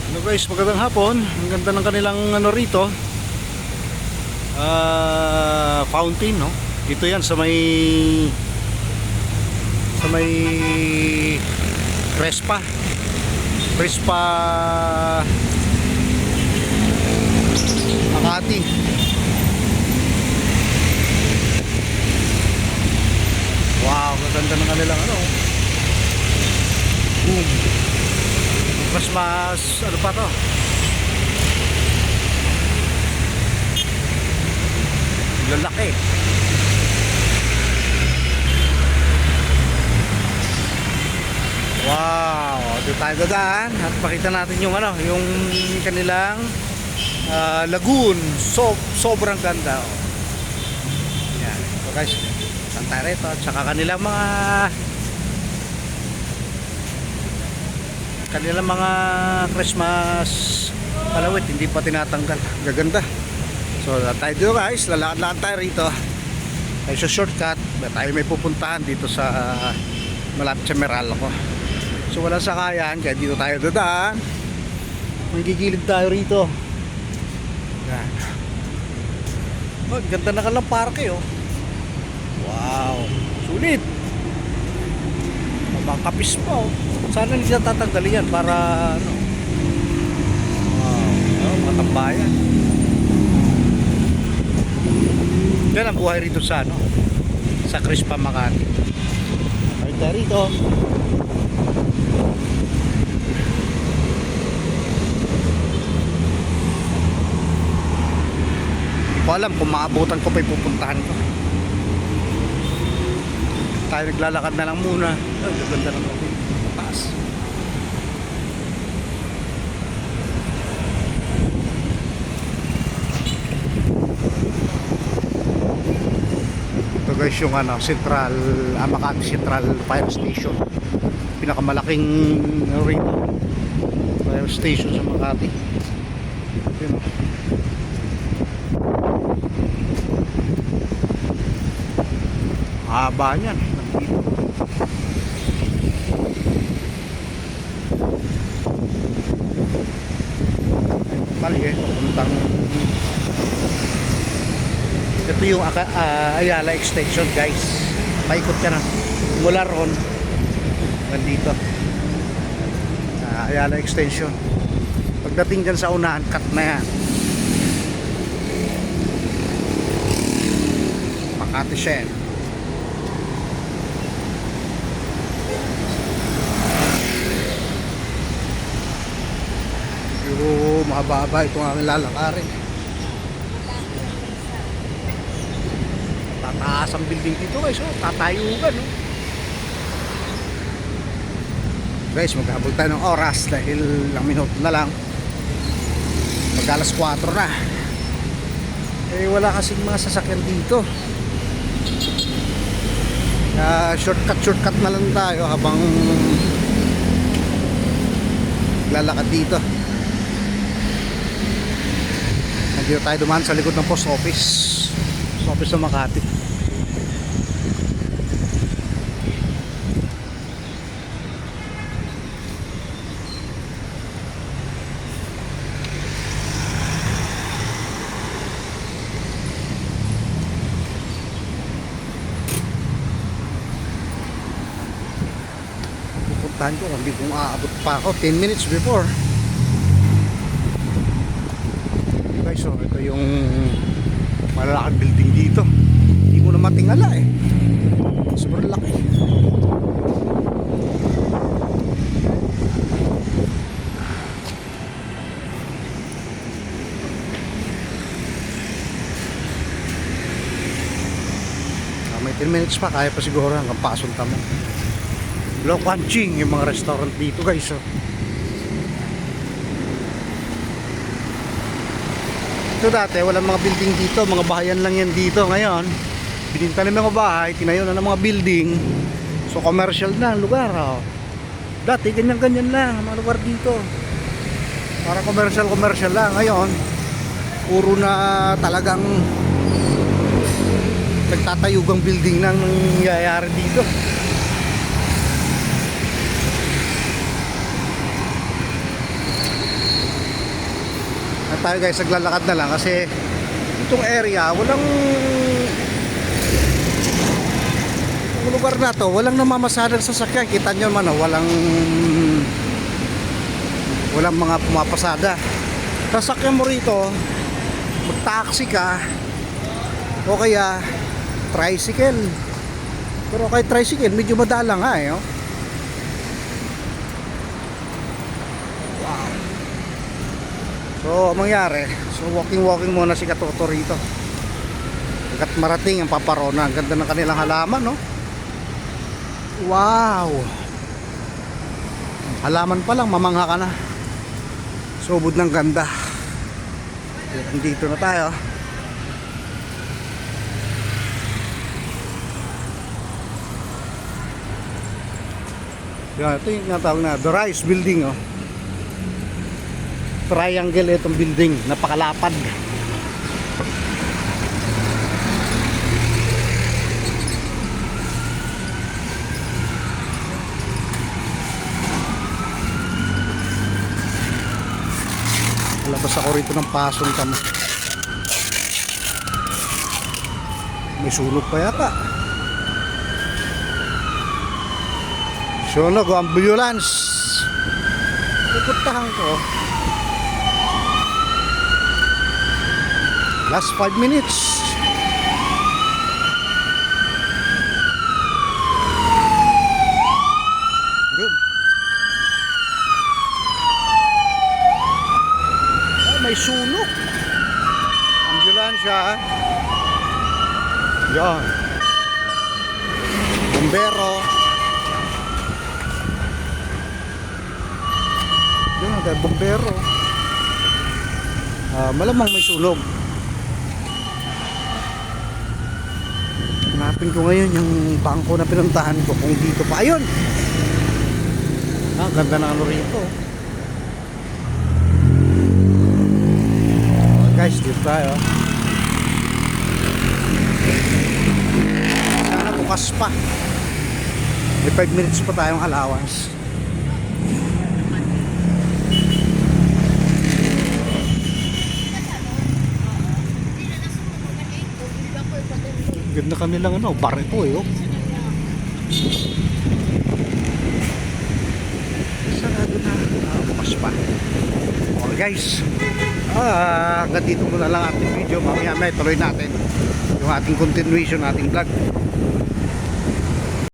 Hello guys, magandang hapon. Ang ganda ng kanilang ano rito, fountain, no? Dito yan sa may Crespa Makati. Wow, maganda ng kanilang ano. Boom. Mas ano pa to? Lalaki. Wow, dito tayo dadaan at pakita natin yung ano, yung kanilang lagoon. Sobrang ganda. Oh. Yan. So guys, santa rito at saka kanilang mga Christmas palawit hindi pa tinatanggal. Gaganda. So tayo dito guys, lalakad-lakad tayo rito. Tayo sa shortcut, tayo may pupuntahan dito sa malapit sa Meralco. So walang sakayan, kaya dito tayo dadaan. Magigilid tayo rito. Yan. Oh, ganda na kalang parke oh. Wow, sulit. Mabangkapis pa oh. Sana hindi natatanggalin yan para ano. Wow, mga tambayan. Yan ang buhay rito sa ano, sa Crespa Makati. Ay tayo rito. Hindi ko alam kung maabutan ko pa yung pupuntahan ko. Tayo naglalakad na lang muna. Ay, ganda ng okay. Taas. Ito guys yung ano, Central Makati Central Fire Station. Pinakamalaking rito fire station sa Makati. Yun o. Haba niyan. Mali eh, papuntang ito yung Ayala Extension guys. Paikot ka na mula ron nandito Ayala Extension. Pagdating dyan sa unahan, cut na yan. Makati siya. Pero mahaba-haba itong aming lalakarin. Tataas ang building dito guys, oh. Tatayugan oh. Guys, maghabol tayo ng oras dahil ilang minuto na lang mag alas 4 na. Eh wala kasing mga sasakyan dito. Shortcut na lang tayo habang lalakad dito. Dito tayo dumaan sa likod ng post office sa Makati. Pupuntahan ko, hindi kong aabot pa ako 10 minutes before. So ito yung malalaking building dito. Hindi mo na matingala eh. Sobrang laki. May 10 minutes pa, kaya pa siguro hanggang pasunta mo. Lo Kwanching yung mga restaurant dito guys oh. Ito dati walang mga building dito, mga bahayan lang yan dito. Ngayon bininta na mga bahay, tinayo na ng mga building. So commercial na ang lugar oh. Dati ganyan-ganyan lang ang mga lugar dito, para commercial lang. Ngayon puro na talagang nagtatayugang building nang nangyayari dito. tayo guys, naglalakad na lang kasi itong area, walang yung lugar na to, walang namamasadang sasakyan. Kita nyo man, walang mga pumapasada. Sasakyan mo rito, mag-taxi ka o kaya tricycle. Pero kay tricycle, medyo madala nga eh. Oh. Wow. So, mangyari, walking muna si Katoto rito. Hanggat marating ang Paparona. Ang ganda ng kanilang halaman, no? Wow! Halaman pa lang, mamangha ka na. Subod ng ganda. Dito na tayo. Yan, ito yung natawag na The Rise Building, oh. Triangle itong building, napakalapad. Labas ako rito ng pasong kami. May sunog pa yata. Sunog, ambulance. Pupuntahan ko. Last 5 minutes. Good. May sunog. Ambulansya. Yan. Bombero. Yan, ada bombero. Malamang may sunog. Hanapin ko ngayon yung bangko na pinuntahan ko kung dito pa. Ayun. Ganda na ano rito. Guys, dito tayo. Sana bukas pa. May 5 minutes pa tayong allowance. Ganda kanilang ano, bar ito eh. Oh. Sarado na. Bukas pa. Okay guys. Hanggang dito muna lang ating video. Mamaya may tuloy natin yung ating continuation, ating vlog.